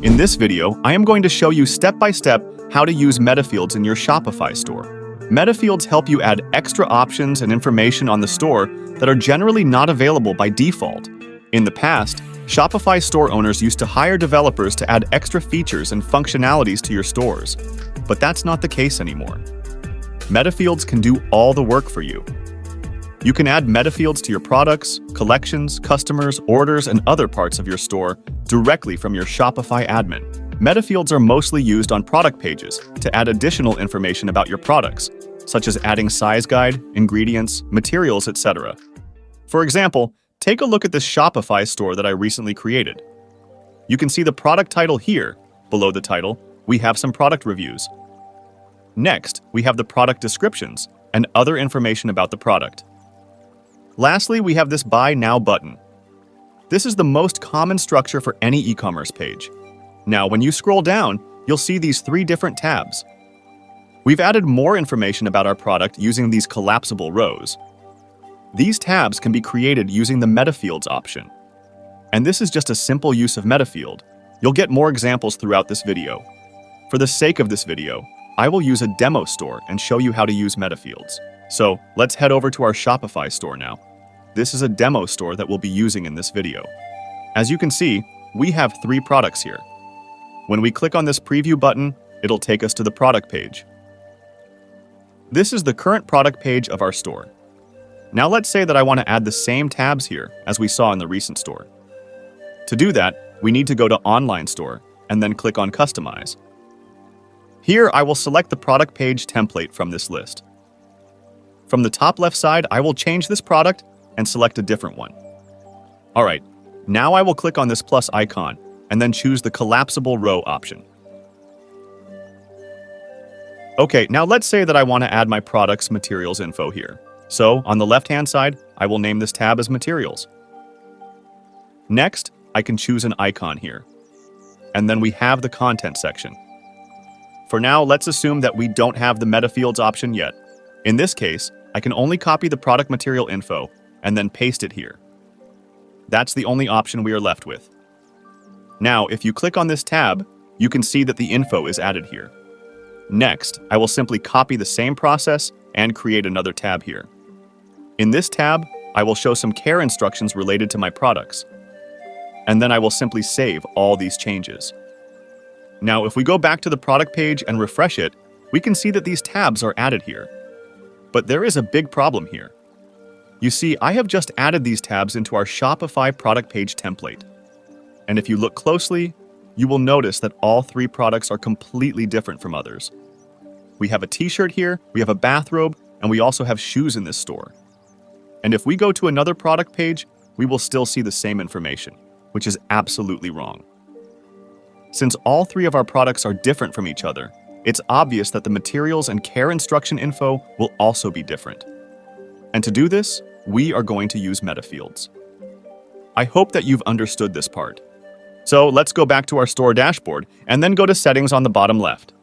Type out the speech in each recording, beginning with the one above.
In this video, I am going to show you step-by-step how to use Metafields in your Shopify store. Metafields help you add extra options and information on the store that are generally not available by default. In the past, Shopify store owners used to hire developers to add extra features and functionalities to your stores, but that's not the case anymore. Metafields can do all the work for you. You can add Metafields to your products, collections, customers, orders, and other parts of your store directly from your Shopify admin. Metafields are mostly used on product pages to add additional information about your products, such as adding size guide, ingredients, materials, etc. For example, take a look at this Shopify store that I recently created. You can see the product title here. Below the title, we have some product reviews. Next, we have the product descriptions and other information about the product. Lastly, we have this Buy Now button. This is the most common structure for any e-commerce page. Now, when you scroll down, you'll see these 3 different tabs. We've added more information about our product using these collapsible rows. These tabs can be created using the Metafields option. And this is just a simple use of Metafield. You'll get more examples throughout this video. For the sake of this video, I will use a demo store and show you how to use Metafields. So let's head over to our Shopify store now. This is a demo store that we'll be using in this video. As you can see, we have 3 products here. When we click on this preview button, it'll take us to the product page. This is the current product page of our store. Now let's say that I want to add the same tabs here as we saw in the recent store. To do that, we need to go to Online Store and then click on Customize. Here, I will select the product page template from this list. From the top left side, I will change this product and select a different one. Alright, now I will click on this plus icon and then choose the collapsible row option. Okay, now let's say that I want to add my product's materials info here. So, on the left-hand side, I will name this tab as Materials. Next, I can choose an icon here. And then we have the Content section. For now, let's assume that we don't have the Metafields option yet. In this case, I can only copy the product material info and then paste it here. That's the only option we are left with. Now, if you click on this tab, you can see that the info is added here. Next, I will simply copy the same process and create another tab here. In this tab, I will show some care instructions related to my products. And then I will simply save all these changes. Now, if we go back to the product page and refresh it, we can see that these tabs are added here. But there is a big problem here. You see, I have just added these tabs into our Shopify product page template. And if you look closely, you will notice that all 3 products are completely different from others. We have a t-shirt here, we have a bathrobe, and we also have shoes in this store. And if we go to another product page, we will still see the same information, which is absolutely wrong. Since all 3 of our products are different from each other, it's obvious that the materials and care instruction info will also be different. And to do this, we are going to use Metafields. I hope that you've understood this part. So let's go back to our store dashboard and then go to Settings on the bottom left.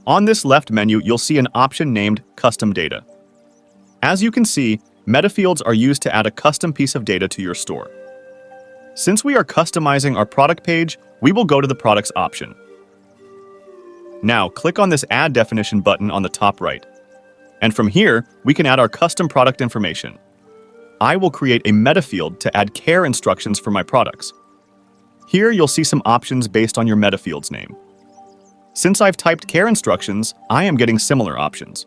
On this left menu, you'll see an option named Custom Data. As you can see, Metafields are used to add a custom piece of data to your store. Since we are customizing our product page, we will go to the Products option. Now, click on this Add Definition button on the top right. And from here, we can add our custom product information. I will create a Metafield to add care instructions for my products. Here, you'll see some options based on your Metafield's name. Since I've typed care instructions, I am getting similar options.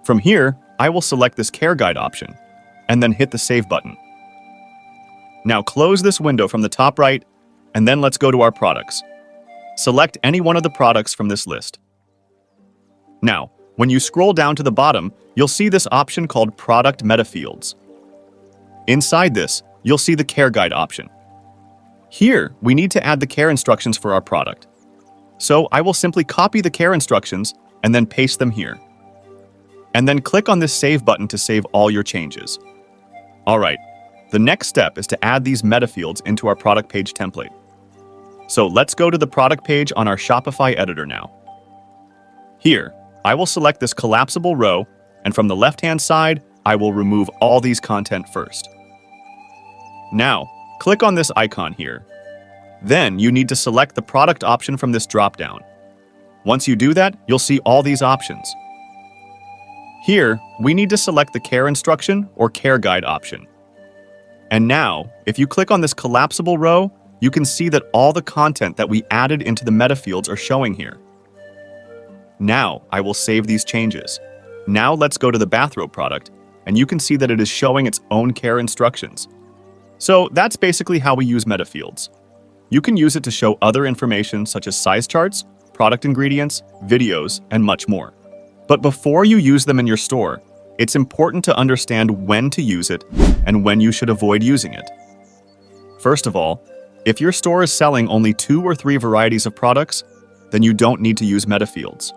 From here, I will select this care guide option, and then hit the Save button. Now close this window from the top right, and then let's go to our products. Select any one of the products from this list. Now, when you scroll down to the bottom, you'll see this option called Product Metafields. Inside this, you'll see the Care Guide option. Here, we need to add the care instructions for our product. So I will simply copy the care instructions and then paste them here. And then click on this Save button to save all your changes. Alright, the next step is to add these Metafields into our product page template. So let's go to the product page on our Shopify editor now. Here, I will select this collapsible row, and from the left-hand side, I will remove all these content first. Now, click on this icon here. Then you need to select the product option from this dropdown. Once you do that, you'll see all these options. Here, we need to select the care instruction or care guide option. And now, if you click on this collapsible row, you can see that all the content that we added into the Metafields are showing here. Now, I will save these changes. Now let's go to the bathrobe product, and you can see that it is showing its own care instructions. So that's basically how we use Metafields. You can use it to show other information such as size charts, product ingredients, videos, and much more. But before you use them in your store, it's important to understand when to use it and when you should avoid using it. First of all, if your store is selling only 2 or 3 varieties of products, then you don't need to use Metafields.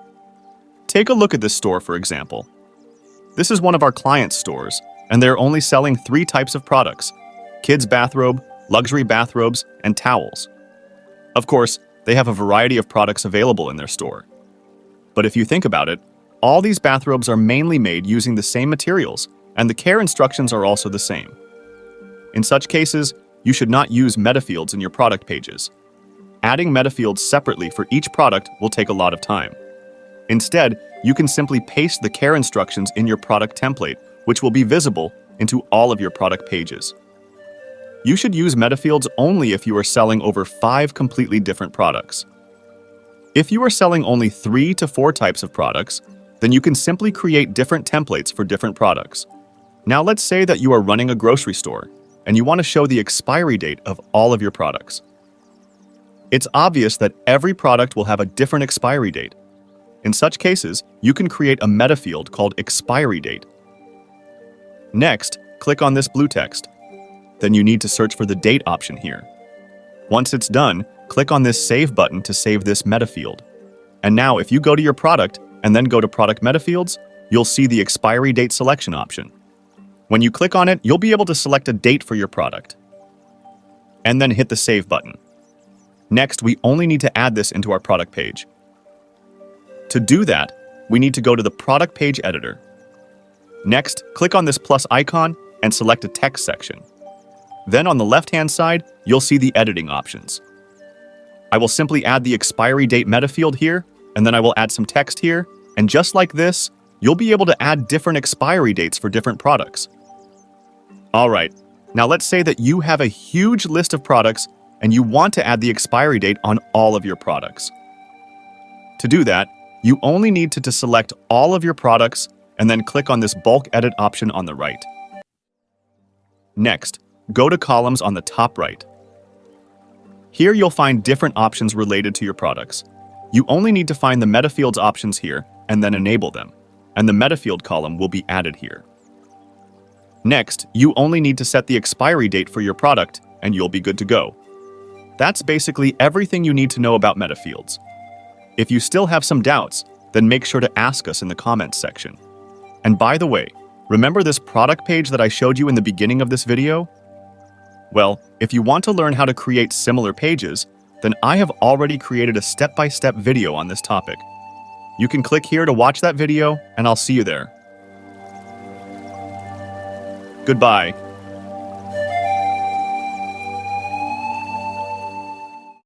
Take a look at this store, for example. This is one of our clients' stores, and they're only selling 3 types of products: kids' bathrobe, luxury bathrobes, and towels. Of course, they have a variety of products available in their store. But if you think about it, all these bathrobes are mainly made using the same materials, and the care instructions are also the same. In such cases, you should not use Metafields in your product pages. Adding Metafields separately for each product will take a lot of time. Instead, you can simply paste the care instructions in your product template, which will be visible into all of your product pages. You should use Metafields only if you are selling over 5 completely different products. If you are selling only 3 to 4 types of products, then you can simply create different templates for different products. Now let's say that you are running a grocery store and you want to show the expiry date of all of your products. It's obvious that every product will have a different expiry date. In such cases, you can create a Metafield called expiry date. Next, click on this blue text. Then you need to search for the date option here. Once it's done, click on this save button to save this Metafield. And now if you go to your product and then go to Product Metafields, you'll see the expiry date selection option. When you click on it, you'll be able to select a date for your product. And then hit the Save button. Next, we only need to add this into our product page. To do that, we need to go to the product page editor. Next, click on this plus icon and select a text section. Then on the left-hand side, you'll see the editing options. I will simply add the expiry date Metafield here, and then I will add some text here, and just like this, you'll be able to add different expiry dates for different products. Alright, now let's say that you have a huge list of products and you want to add the expiry date on all of your products. To do that, you only need to select all of your products and then click on this bulk edit option on the right. Next, go to columns on the top right. Here you'll find different options related to your products. You only need to find the Metafields options here and then enable them, and the Metafield column will be added here. Next, you only need to set the expiry date for your product and you'll be good to go. That's basically everything you need to know about Metafields. If you still have some doubts, then make sure to ask us in the comments section. And by the way, remember this product page that I showed you in the beginning of this video? Well, if you want to learn how to create similar pages, then I have already created a step-by-step video on this topic. You can click here to watch that video, and I'll see you there. Goodbye.